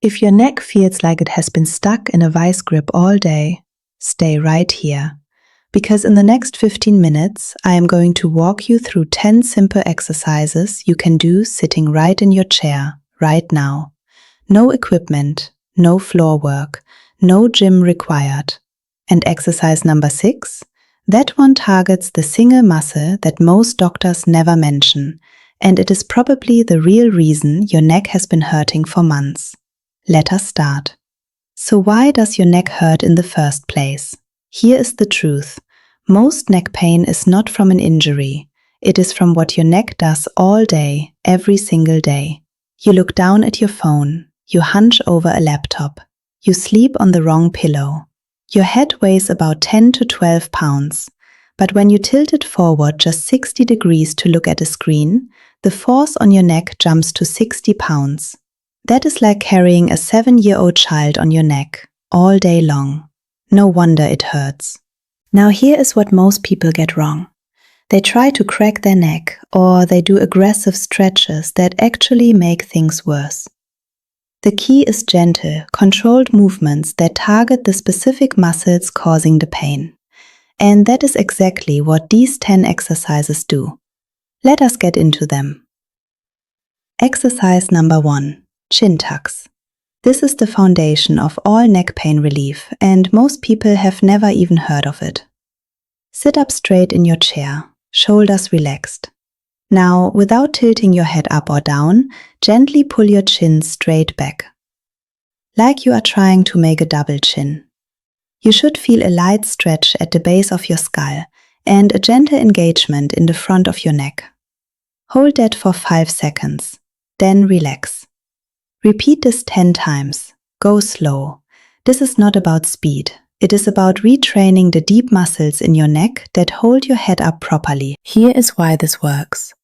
If your neck feels like it has been stuck in a vice grip all day, stay right here, because in the next 15 minutes, I am going to walk you through 10 simple exercises you can do sitting right in your chair, right now. No equipment, no floor work, no gym required. And exercise number 6, that one targets the single muscle that most doctors never mention, and it is probably the real reason your neck has been hurting for months. Let us start. So why does your neck hurt in the first place? Here is the truth. Most neck pain is not from an injury. It is from what your neck does all day, every single day. You look down at your phone. You hunch over a laptop. You sleep on the wrong pillow. Your head weighs about 10 to 12 pounds. But when you tilt it forward just 60 degrees to look at a screen, the force on your neck jumps to 60 pounds. That is like carrying a 7-year-old child on your neck all day long. No wonder it hurts. Now here is what most people get wrong. They try to crack their neck, or they do aggressive stretches that actually make things worse. The key is gentle, controlled movements that target the specific muscles causing the pain. And that is exactly what these 10 exercises do. Let us get into them. Exercise number 1. Chin tucks. This is the foundation of all neck pain relief, and most people have never even heard of it. Sit up straight in your chair, shoulders relaxed. Now, without tilting your head up or down, gently pull your chin straight back, like you are trying to make a double chin. You should feel a light stretch at the base of your skull and a gentle engagement in the front of your neck. Hold that for 5 seconds, then relax. Repeat this 10 times. Go slow. This is not about speed. It is about retraining the deep muscles in your neck that hold your head up properly. Here is why this works.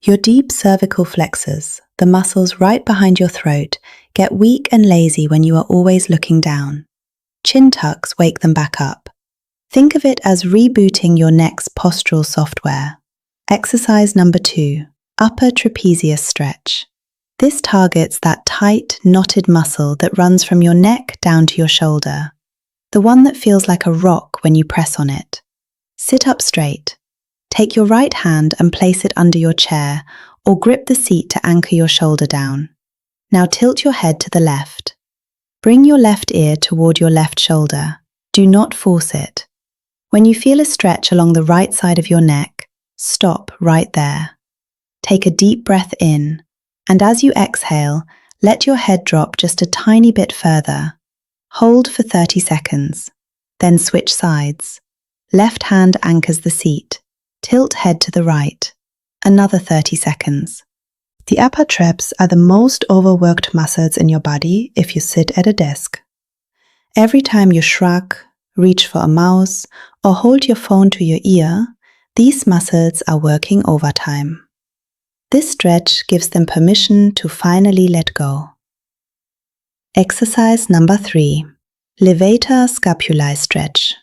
Your deep cervical flexors, the muscles right behind your throat, get weak and lazy when you are always looking down. Chin tucks wake them back up. Think of it as rebooting your neck's postural software. Exercise number 2, upper trapezius stretch. This targets that tight, knotted muscle that runs from your neck down to your shoulder, the one that feels like a rock when you press on it. Sit up straight. Take your right hand and place it under your chair, or grip the seat to anchor your shoulder down. Now tilt your head to the left. Bring your left ear toward your left shoulder. Do not force it. When you feel a stretch along the right side of your neck, stop right there. Take a deep breath in. And as you exhale, let your head drop just a tiny bit further. Hold for 30 seconds. Then switch sides. Left hand anchors the seat. Tilt head to the right. Another 30 seconds. The upper traps are the most overworked muscles in your body if you sit at a desk. Every time you shrug, reach for a mouse, or hold your phone to your ear, these muscles are working overtime. This stretch gives them permission to finally let go. Exercise number 3. Levator scapulae stretch.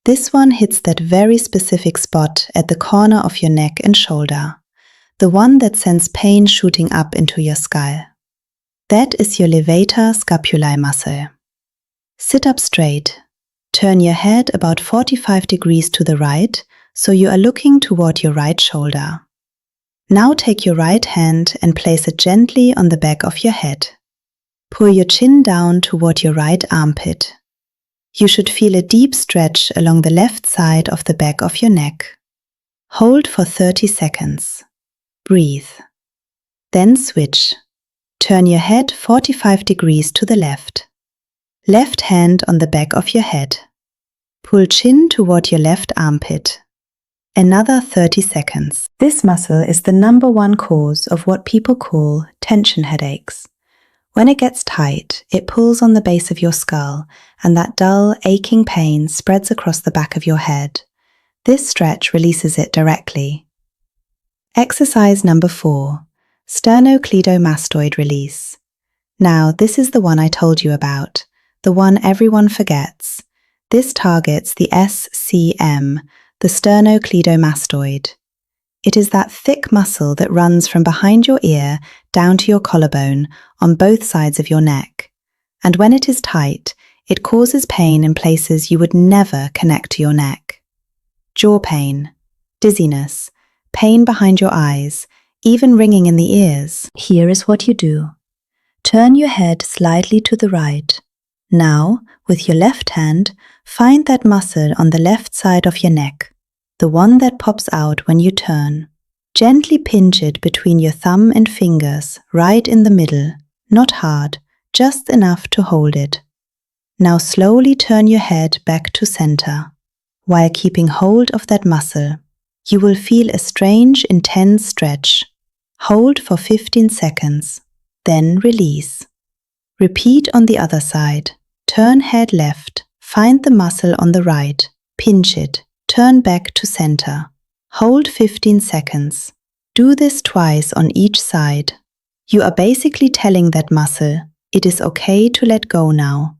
This one hits that very specific spot at the corner of your neck and shoulder, the one that sends pain shooting up into your skull. That is your levator scapulae muscle. Sit up straight. Turn your head about 45 degrees to the right, so you are looking toward your right shoulder. Now take your right hand and place it gently on the back of your head. Pull your chin down toward your right armpit. You should feel a deep stretch along the left side of the back of your neck. Hold for 30 seconds. Breathe. Then switch. Turn your head 45 degrees to the left. Left hand on the back of your head. Pull chin toward your left armpit. Another 30 seconds. This muscle is the number one cause of what people call tension headaches. When it gets tight, it pulls on the base of your skull, and that dull, aching pain spreads across the back of your head. This stretch releases it directly. Exercise number 4. Sternocleidomastoid release. Now, this is the one I told you about, the one everyone forgets. This targets the SCM, the sternocleidomastoid. It is that thick muscle that runs from behind your ear down to your collarbone on both sides of your neck. And when it is tight, it causes pain in places you would never connect to your neck. Jaw pain, dizziness, pain behind your eyes, even ringing in the ears. Here is what you do. Turn your head slightly to the right. Now, with your left hand, find that muscle on the left side of your neck, the one that pops out when you turn. Gently pinch it between your thumb and fingers, right in the middle, not hard, just enough to hold it. Now slowly turn your head back to center. While keeping hold of that muscle, you will feel a strange, intense stretch. Hold for 15 seconds, then release. Repeat on the other side. Turn head left, find the muscle on the right, pinch it, turn back to center. Hold 15 seconds. Do this twice on each side. You are basically telling that muscle, it is okay to let go now.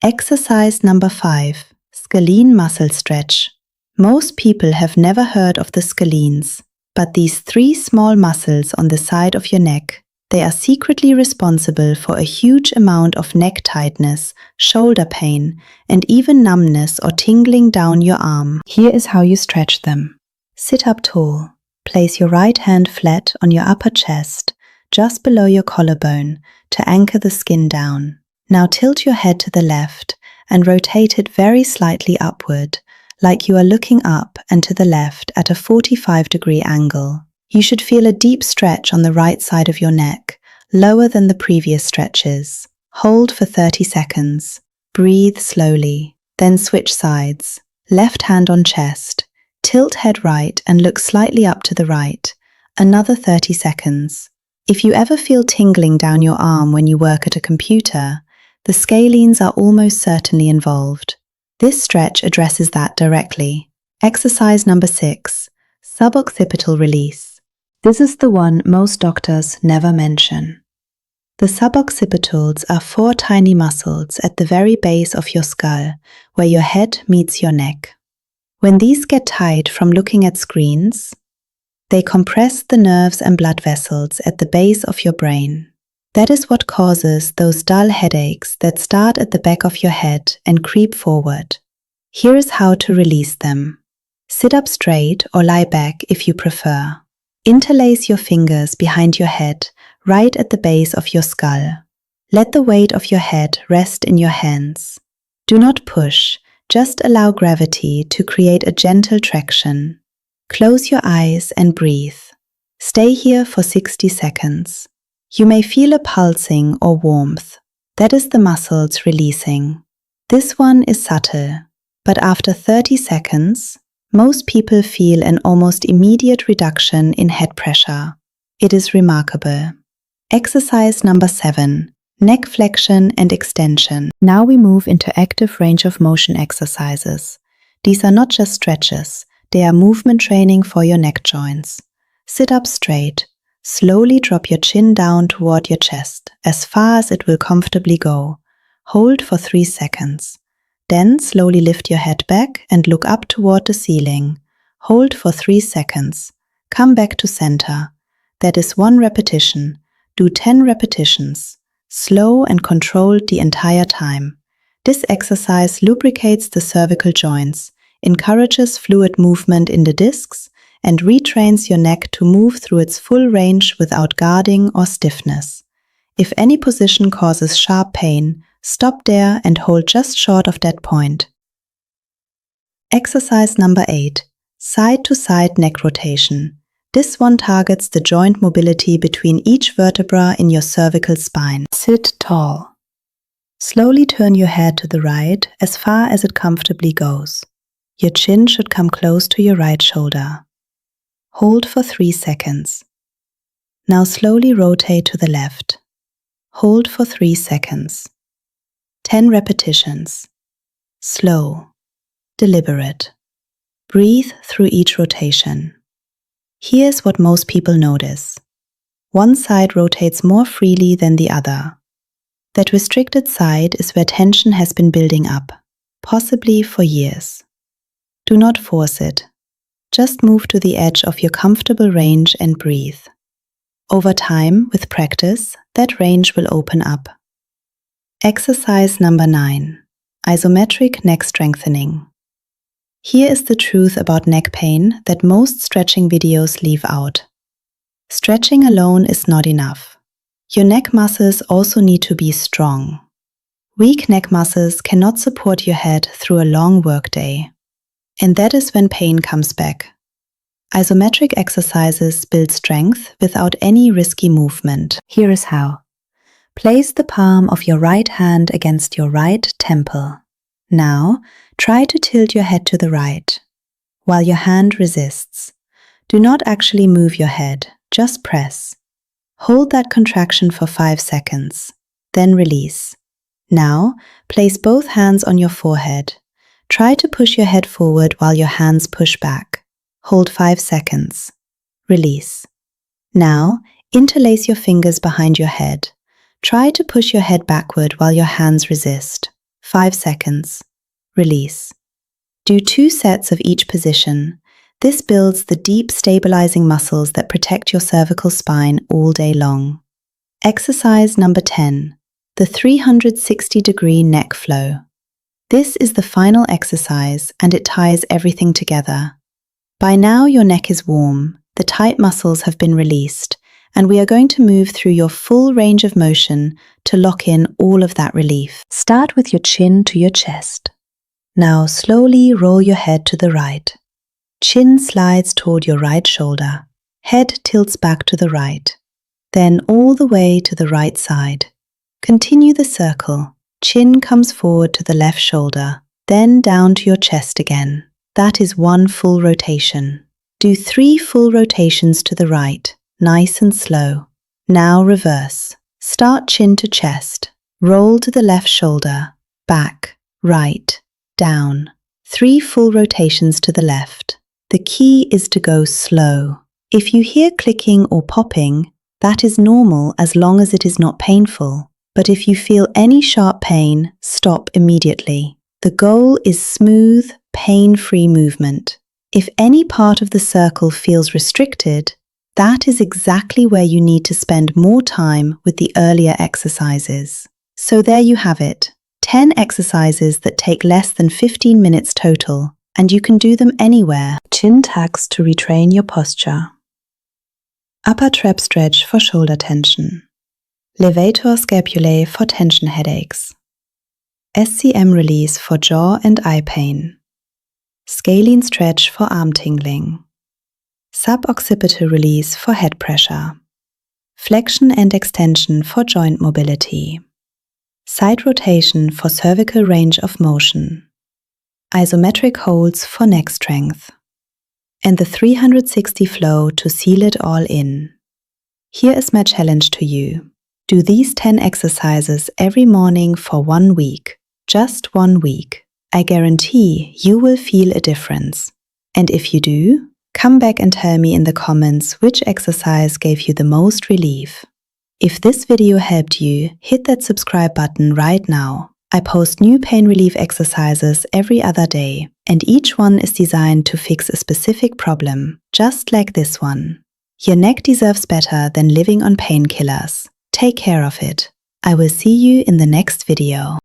Exercise number 5, scalene muscle stretch. Most people have never heard of the scalenes, but these 3 small muscles on the side of your neck, they are secretly responsible for a huge amount of neck tightness, shoulder pain, and even numbness or tingling down your arm. Here is how you stretch them. Sit up tall. Place your right hand flat on your upper chest, just below your collarbone, to anchor the skin down. Now tilt your head to the left and rotate it very slightly upward, like you are looking up and to the left at a 45-degree angle. You should feel a deep stretch on the right side of your neck, lower than the previous stretches. Hold for 30 seconds. Breathe slowly, then switch sides. Left hand on chest. Tilt head right and look slightly up to the right. Another 30 seconds. If you ever feel tingling down your arm when you work at a computer, the scalenes are almost certainly involved. This stretch addresses that directly. Exercise number 6, suboccipital release. This is the one most doctors never mention. The suboccipitals are 4 tiny muscles at the very base of your skull, where your head meets your neck. When these get tight from looking at screens, they compress the nerves and blood vessels at the base of your brain. That is what causes those dull headaches that start at the back of your head and creep forward. Here is how to release them. Sit up straight or lie back if you prefer. Interlace your fingers behind your head, right at the base of your skull. Let the weight of your head rest in your hands. Do not push, just allow gravity to create a gentle traction. Close your eyes and breathe. Stay here for 60 seconds. You may feel a pulsing or warmth. That is the muscles releasing. This one is subtle, but after 30 seconds, most people feel an almost immediate reduction in head pressure. It is remarkable. Exercise number 7, neck flexion and extension. Now we move into active range of motion exercises. These are not just stretches, they are movement training for your neck joints. Sit up straight. Slowly drop your chin down toward your chest, as far as it will comfortably go. Hold for 3 seconds. Then slowly lift your head back and look up toward the ceiling. Hold for 3 seconds. Come back to center. That is 1 repetition. Do 10 repetitions. Slow and controlled the entire time. This exercise lubricates the cervical joints, encourages fluid movement in the discs, and retrains your neck to move through its full range without guarding or stiffness. If any position causes sharp pain, stop there and hold just short of that point. Exercise number 8, side-to-side neck rotation. This one targets the joint mobility between each vertebra in your cervical spine. Sit tall. Slowly turn your head to the right as far as it comfortably goes. Your chin should come close to your right shoulder. Hold for 3 seconds. Now slowly rotate to the left. Hold for 3 seconds. 10 repetitions. Slow, deliberate. Breathe through each rotation. Here's what most people notice. One side rotates more freely than the other. That restricted side is where tension has been building up, possibly for years. Do not force it. Just move to the edge of your comfortable range and breathe. Over time, with practice, that range will open up. Exercise number 9. Isometric neck strengthening. Here is the truth about neck pain that most stretching videos leave out. Stretching alone is not enough. Your neck muscles also need to be strong. Weak neck muscles cannot support your head through a long workday. And that is when pain comes back. Isometric exercises build strength without any risky movement. Here is how. Place the palm of your right hand against your right temple. Now, try to tilt your head to the right, while your hand resists. Do not actually move your head, just press. Hold that contraction for 5 seconds, then release. Now, place both hands on your forehead. Try to push your head forward while your hands push back. Hold 5 seconds. Release. Now, interlace your fingers behind your head. Try to push your head backward while your hands resist. 5 seconds. Release. Do 2 sets of each position. This builds the deep stabilizing muscles that protect your cervical spine all day long. Exercise number 10. The 360-degree neck flow. This is the final exercise and it ties everything together. By now your neck is warm, the tight muscles have been released, and we are going to move through your full range of motion to lock in all of that relief. Start with your chin to your chest. Now slowly roll your head to the right. Chin slides toward your right shoulder. Head tilts back to the right. Then all the way to the right side. Continue the circle. Chin comes forward to the left shoulder, then down to your chest again. That is 1 full rotation. Do 3 full rotations to the right, nice and slow. Now reverse. Start chin to chest. Roll to the left shoulder, back, right, down. 3 full rotations to the left. The key is to go slow. If you hear clicking or popping, that is normal as long as it is not painful. But if you feel any sharp pain, stop immediately. The goal is smooth, pain-free movement. If any part of the circle feels restricted, that is exactly where you need to spend more time with the earlier exercises. So there you have it, 10 exercises that take less than 15 minutes total, and you can do them anywhere. Chin tucks to retrain your posture. Upper trap stretch for shoulder tension. Levator scapulae for tension headaches. SCM release for jaw and eye pain. Scalene stretch for arm tingling. Suboccipital release for head pressure. Flexion and extension for joint mobility. Side rotation for cervical range of motion. Isometric holds for neck strength. And the 360 flow to seal it all in. Here is my challenge to you. Do these 10 exercises every morning for 1 week. Just 1 week. I guarantee you will feel a difference. And if you do, come back and tell me in the comments which exercise gave you the most relief. If this video helped you, hit that subscribe button right now. I post new pain relief exercises every other day, and each one is designed to fix a specific problem, just like this one. Your neck deserves better than living on painkillers. Take care of it. I will see you in the next video.